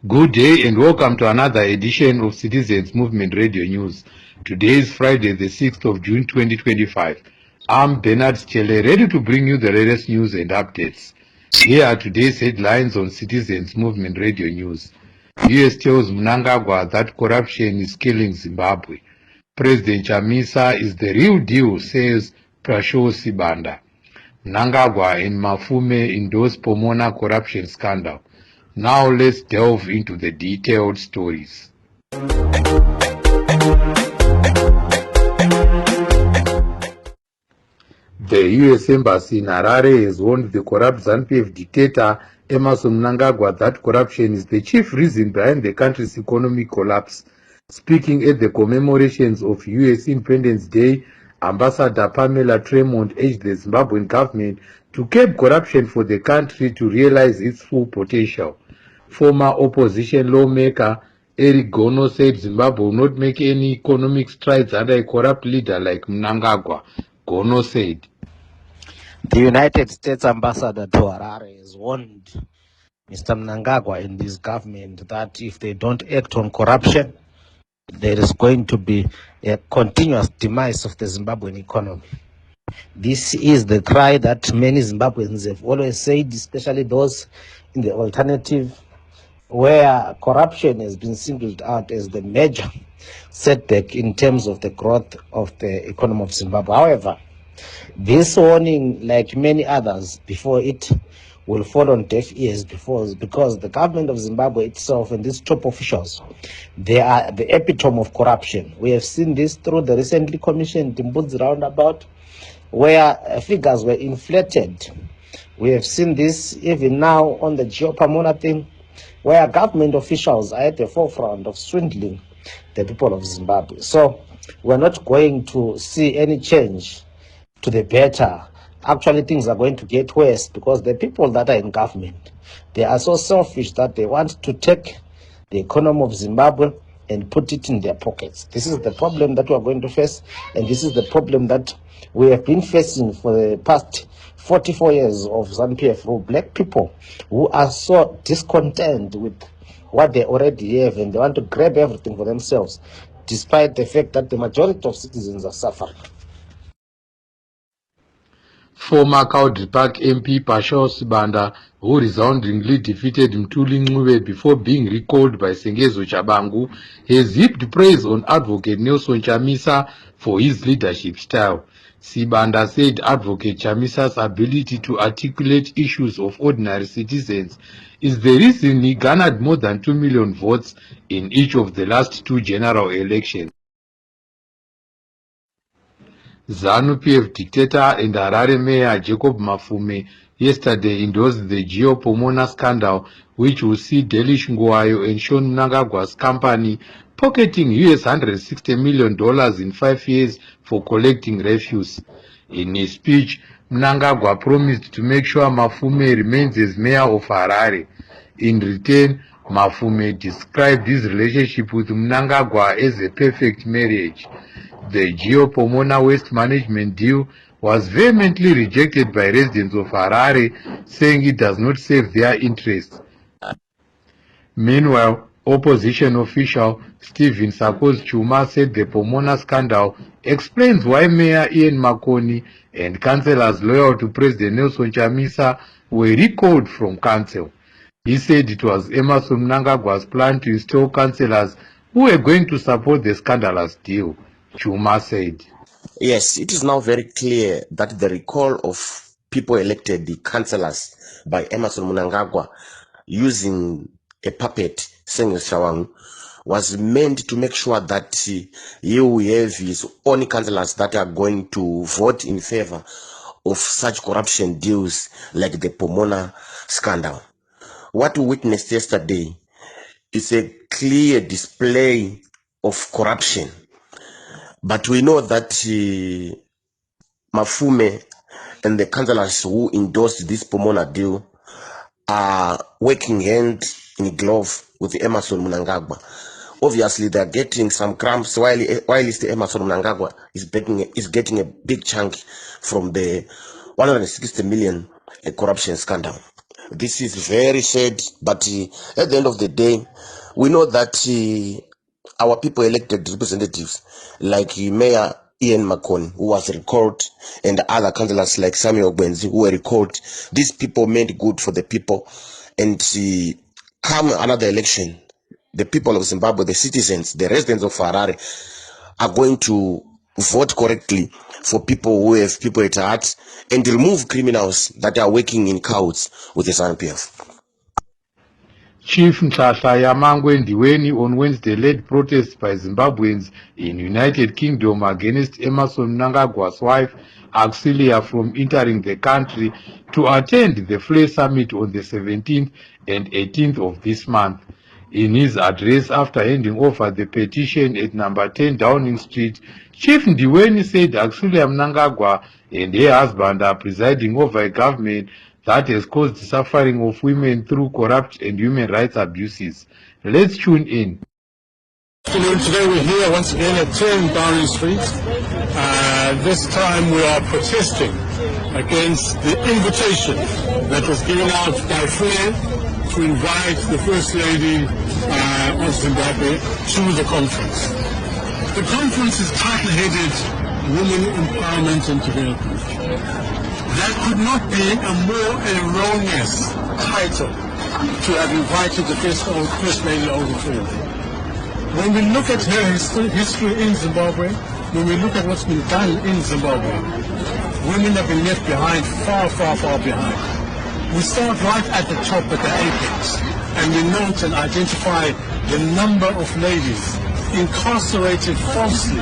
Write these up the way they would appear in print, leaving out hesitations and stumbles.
Good day and welcome to another edition of Citizens Movement Radio News. Today is Friday, the 6th of June 2025. I'm Bernard Chele, ready to bring you the latest news and updates. Here are today's headlines on Citizens Movement Radio News. US tells Mnangagwa that corruption is killing Zimbabwe. President Chamisa is the real deal, says Prasho Sibanda. Mnangagwa and Mafume endorse Pomona corruption scandal. Now let's delve into the detailed stories. The US Embassy in Harare has warned the corrupt ZANU-PF dictator Emmerson Mnangagwa that corruption is the chief reason behind the country's economic collapse. Speaking at the commemorations of US Independence Day, Ambassador Pamela Tremont urged the Zimbabwean government to curb corruption for the country to realize its full potential. Former opposition lawmaker Eric Gono said Zimbabwe will not make any economic strides under a corrupt leader like Mnangagwa. Gono said, "The United States ambassador to Harare has warned Mr. Mnangagwa and his government that if they don't act on corruption, there is going to be a continuous demise of the Zimbabwean economy." This is the cry that many Zimbabweans have always said, especially those in the alternative, where corruption has been singled out as the major setback in terms of the growth of the economy of Zimbabwe. However, this warning, like many others before it, will fall on deaf ears because the government of Zimbabwe itself and these top officials, they are the epitome of corruption. We have seen this through the recently commissioned Timbudzi roundabout, where figures were inflated. We have seen this even now on the Pomona thing, where government officials are at the forefront of swindling the people of Zimbabwe. So we're not going to see any change to the better. Actually, things are going to get worse because the people that are in government, they are so selfish that they want to take the economy of Zimbabwe and put it in their pockets. This is the problem that we are going to face, and this is the problem that we have been facing for the past 44 years of ZANU-PF rule. Black people who are so discontent with what they already have and they want to grab everything for themselves, despite the fact that the majority of citizens are suffering. Former Cowdrey Park MP Prasho Sibanda, who resoundingly defeated Mthuli Ncube before being recalled by Sengezo Chabangu, has heaped praise on Advocate Nelson Chamisa for his leadership style. Sibanda said Advocate Chamisa's ability to articulate issues of ordinary citizens is the reason he garnered more than 2 million votes in each of the last two general elections. ZANU-PF dictator and Harare Mayor Jacob Mafume yesterday endorsed the Pomona scandal, which will see Delish Ngwayo and Sean Mnangagwa's company pocketing US $160 million in 5 years for collecting refuse. In his speech, Mnangagwa promised to make sure Mafume remains as mayor of Harare. In return, Mafume described his relationship with Mnangagwa as a perfect marriage. The Pomona waste management deal was vehemently rejected by residents of Harare, saying it does not serve their interests. Meanwhile, opposition official Stephen Sakos Chuma said the Pomona scandal explains why Mayor Ian Makoni and councillors loyal to President Nelson Chamisa were recalled from council. He said it was Emmerson Mnangagwa's plan to install councillors who were going to support the scandalous deal. Chuma said, "Yes, it is now very clear that the recall of people elected, the councillors, by Emmerson Mnangagwa using a puppet, Sengezo Chabangu, was meant to make sure that he will have his own councillors that are going to vote in favor of such corruption deals like the Pomona scandal. What we witnessed yesterday is a clear display of corruption. But we know that Mafume and the councillors who endorsed this Pomona deal are working hand in glove with Emmerson Mnangagwa. Obviously, they are getting some crumbs while Emmerson Mnangagwa is getting a big chunk from the 160 million corruption scandal. This is very sad, but at the end of the day, we know that our people elected representatives like Mayor Ian McCon, who was recalled, and other councillors like Samuel Benzi, who were recalled. These people made good for the people, and come another election, the people of Zimbabwe, the citizens, the residents of Harare are going to vote correctly for people who have people at heart and remove criminals that are working in cahoots with the ZANU-PF. Chief Nhlahla Yamangwe Ndiweni on Wednesday led protests by Zimbabweans in United Kingdom against Emerson Mnangagwa's wife Auxilia from entering the country to attend the FLE summit on the 17th and 18th of this month. In his address after handing over the petition at number 10 Downing Street, Chief Ndiweni said Auxilia Mnangagwa and her husband are presiding over a government that has caused the suffering of women through corrupt and human rights abuses. Let's tune in. Today we're here once again at 10 Downing Street. This time we are protesting against the invitation that was given out by FLE to invite the First Lady of Zimbabwe to the conference. The conference is title-headed Women Empowerment and Development. That could not be a more erroneous title to have invited the First Lady over to. When we look at her history in Zimbabwe, when we look at what's been done in Zimbabwe, women have been left behind, far, far, far behind. We start right at the top, at the apex, and we note and identify the number of ladies incarcerated falsely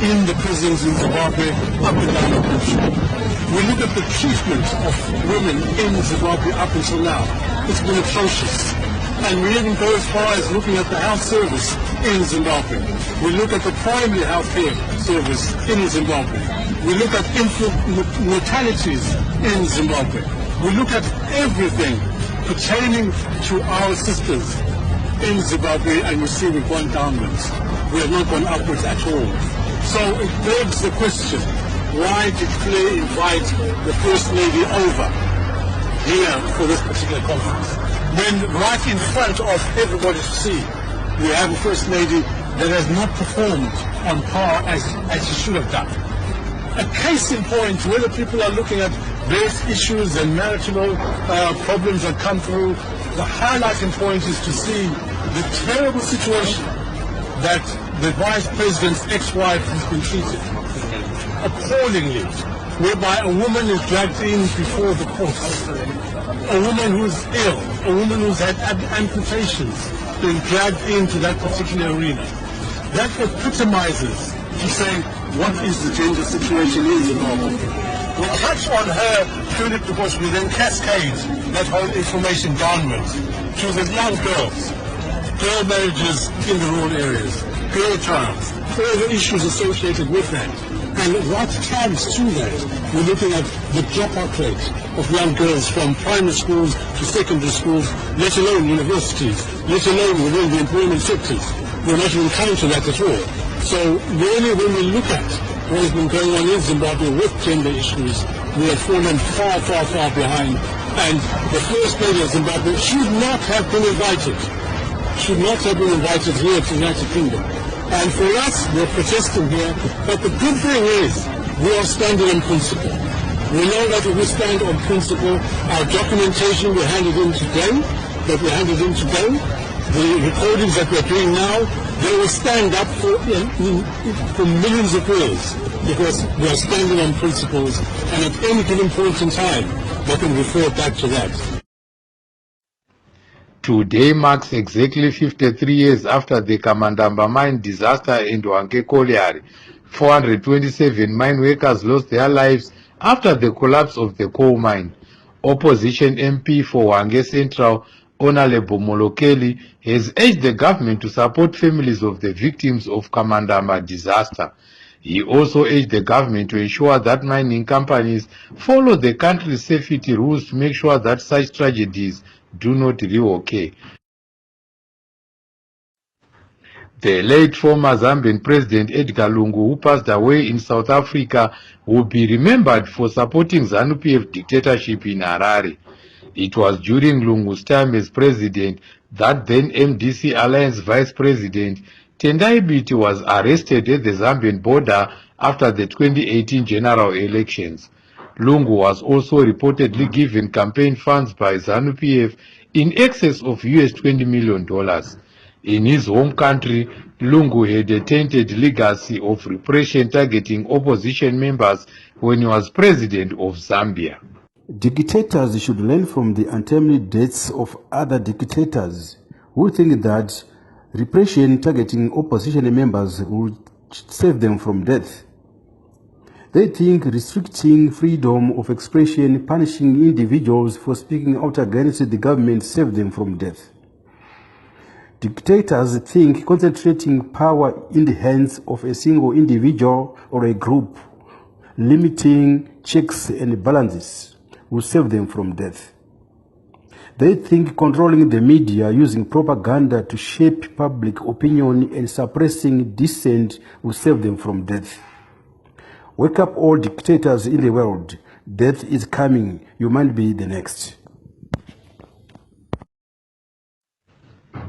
in the prisons in Zimbabwe up and down the country. We look at the treatment of women in Zimbabwe up until now. It's been atrocious. And we even go as far as looking at the health service in Zimbabwe. We look at the primary health care service in Zimbabwe. We look at infant mortalities in Zimbabwe. We look at everything pertaining to our sisters in Zimbabwe, and we see we've gone downwards. We have not gone upwards at all. So it begs the question, why did FLE invite the First Lady over here for this particular conference? When right in front of everybody to see, we have a First Lady that has not performed on par as she should have done. A case in point, whether people are looking at various issues and marital problems that come through, the highlighting point is to see the terrible situation that the Vice President's ex-wife has been treated appallingly, whereby a woman is dragged in before the courts. A woman who's ill, a woman who's had amputations, being dragged into that particular arena. That epitomizes to say, what is the gender situation in Zimbabwe? We touch on her purely because we then cascade that whole information downwards to the young girls, girl marriages in the rural areas, girl trials, all the issues associated with that. And what comes to that, we're looking at the dropout rate of young girls from primary schools to secondary schools, let alone universities, let alone within the employment sectors. We're not even coming to that at all. So really, when we look at what has been going on in Zimbabwe with gender issues, we have fallen far, far, far behind. And the First Lady of Zimbabwe should not have been invited. Should not have been invited here to the United Kingdom. And for us, we're protesting here. But the good thing is, we are standing on principle. We know that if we stand on principle, our documentation we handed in today, the recordings that we're doing now, they will stand up for millions of years, because we are standing on principles, and at any given point in time, they can refer back to that. Today marks exactly 53 years after the Kamandamba mine disaster in Hwange Colliery. 427 mine workers lost their lives after the collapse of the coal mine. Opposition MP for Hwange Central, Honorable Molokeli, has urged the government to support families of the victims of Kamandamba disaster. He also urged the government to ensure that mining companies follow the country's safety rules to make sure that such tragedies do not reoccur. The late former Zambian President Edgar Lungu, who passed away in South Africa, will be remembered for supporting ZANU-PF dictatorship in Harare. It was during Lungu's time as president that then MDC Alliance Vice President Tendai Biti was arrested at the Zambian border after the 2018 general elections. Lungu was also reportedly given campaign funds by ZANU-PF in excess of US $20 million. In his home country, Lungu had a tainted legacy of repression targeting opposition members when he was president of Zambia. Dictators should learn from the untimely deaths of other dictators who think that repression targeting opposition members will save them from death. They think restricting freedom of expression, punishing individuals for speaking out against the government save them from death. Dictators think concentrating power in the hands of a single individual or a group, limiting checks and balances, will save them from death. They think controlling the media using propaganda to shape public opinion and suppressing dissent will save them from death. Wake up, all dictators in the world. Death is coming. You might be the next.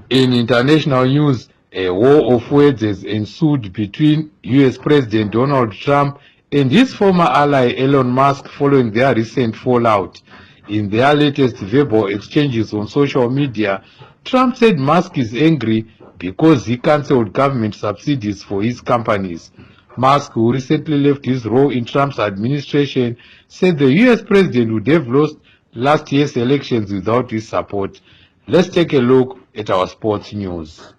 In international news, a war of words has ensued between US President Donald Trump and his former ally Elon Musk following their recent fallout. In their latest verbal exchanges on social media, Trump said Musk is angry because he cancelled government subsidies for his companies. Musk, who recently left his role in Trump's administration, said the US president would have lost last year's elections without his support. Let's take a look at our sports news.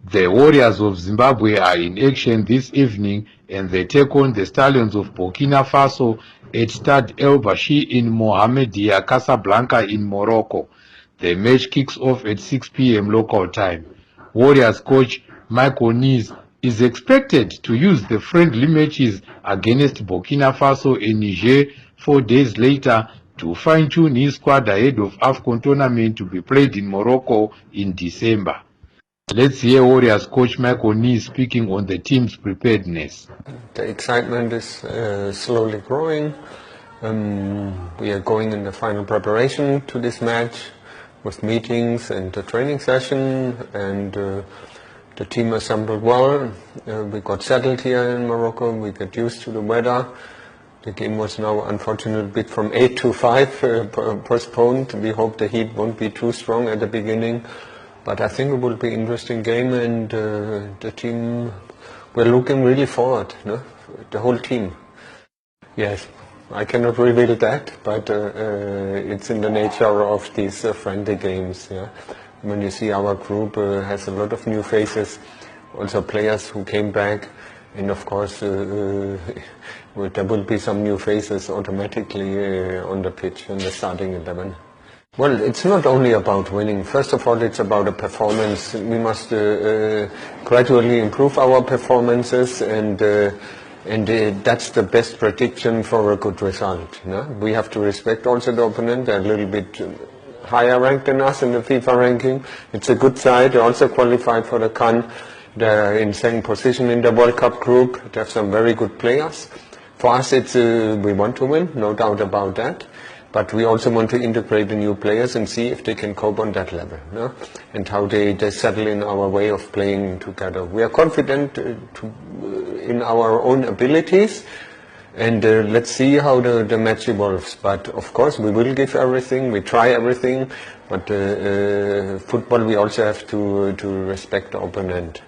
The Warriors of Zimbabwe are in action this evening and they take on the Stallions of Burkina Faso at Stade El Bashi in Mohamedia, Casablanca in Morocco. The match kicks off at 6 p.m. local time. Warriors coach Michael Nies is expected to use the friendly matches against Burkina Faso and Niger 4 days later to fine-tune his squad ahead of AFCON tournament to be played in Morocco in December. Let's hear Warriors coach Michael Nies speaking on the team's preparedness. The excitement is slowly growing. We are going in the final preparation to this match with meetings and the training session, and the team assembled well. We got settled here in Morocco. We got used to the weather. The game was now unfortunately a bit from 8 to 5 postponed. We hope the heat won't be too strong at the beginning. But I think it will be an interesting game, and the team, we're looking really forward, no? The whole team. Yes, I cannot reveal that, but it's in the nature of these friendly games. Yeah? When you see our group has a lot of new faces, also players who came back, and of course there will be some new faces automatically on the pitch in the starting 11. Well, it's not only about winning. First of all, it's about a performance. We must gradually improve our performances, and that's the best prediction for a good result. No? We have to respect also the opponent. They're a little bit higher ranked than us in the FIFA ranking. It's a good side. They also qualified for the CAN. They're in second position in the World Cup group. They have some very good players. For us, it's we want to win, no doubt about that. But we also want to integrate the new players and see if they can cope on that level, no? And how they settle in our way of playing together. We are confident in our own abilities, and let's see how the match evolves. But of course we will give everything, we try everything, but football we also have to respect the opponent.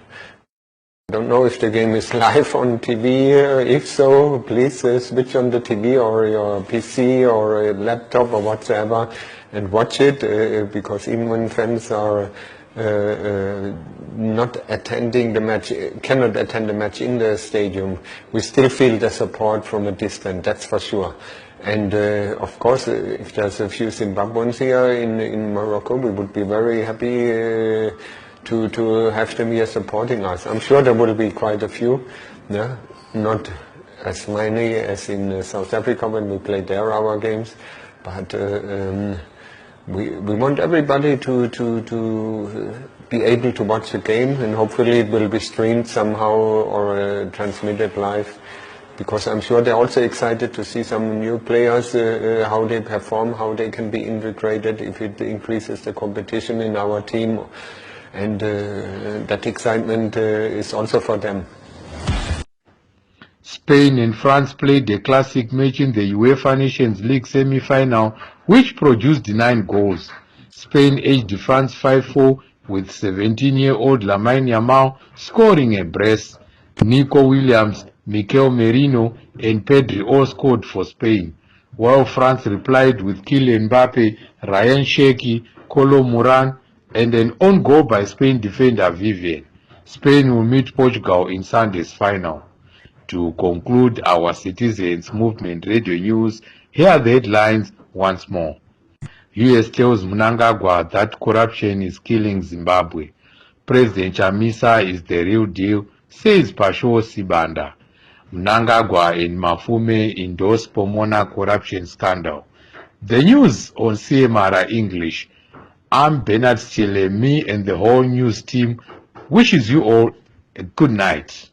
I don't know if the game is live on TV. If so, please switch on the TV or your PC or a laptop or whatever and watch it, because even when fans are not attending the match, cannot attend the match in the stadium, we still feel the support from a distance, that's for sure. And of course, if there's a few Zimbabweans here in Morocco, we would be very happy to have them here supporting us. I'm sure there will be quite a few, yeah? Not as many as in South Africa when we played there our games, but we want everybody to be able to watch the game, and hopefully it will be streamed somehow or transmitted live. because I'm sure they're also excited to see some new players, how they perform, how they can be integrated, if it increases the competition in our team, and that excitement is also for them. Spain and France played a classic match in the UEFA Nations League semi-final, which produced 9 goals. Spain edged France 5-4 with 17-year-old Lamine Yamal scoring a brace. Nico Williams, Mikel Merino and Pedri all scored for Spain, while France replied with Kylian Mbappe, Ryan Cherki, Kolo Muran and an own goal by Spain defender Vivian. Spain will meet Portugal in Sunday's final. To conclude our Citizens Movement Radio News, here are the headlines once more. US tells Mnangagwa that corruption is killing Zimbabwe. President Chamisa is the real deal, says Pasho Sibanda. Mnangagwa and Mafume endorse Pomona corruption scandal. The news on CMR English. I'm Bernard Stile, me and the whole news team wishes you all a good night.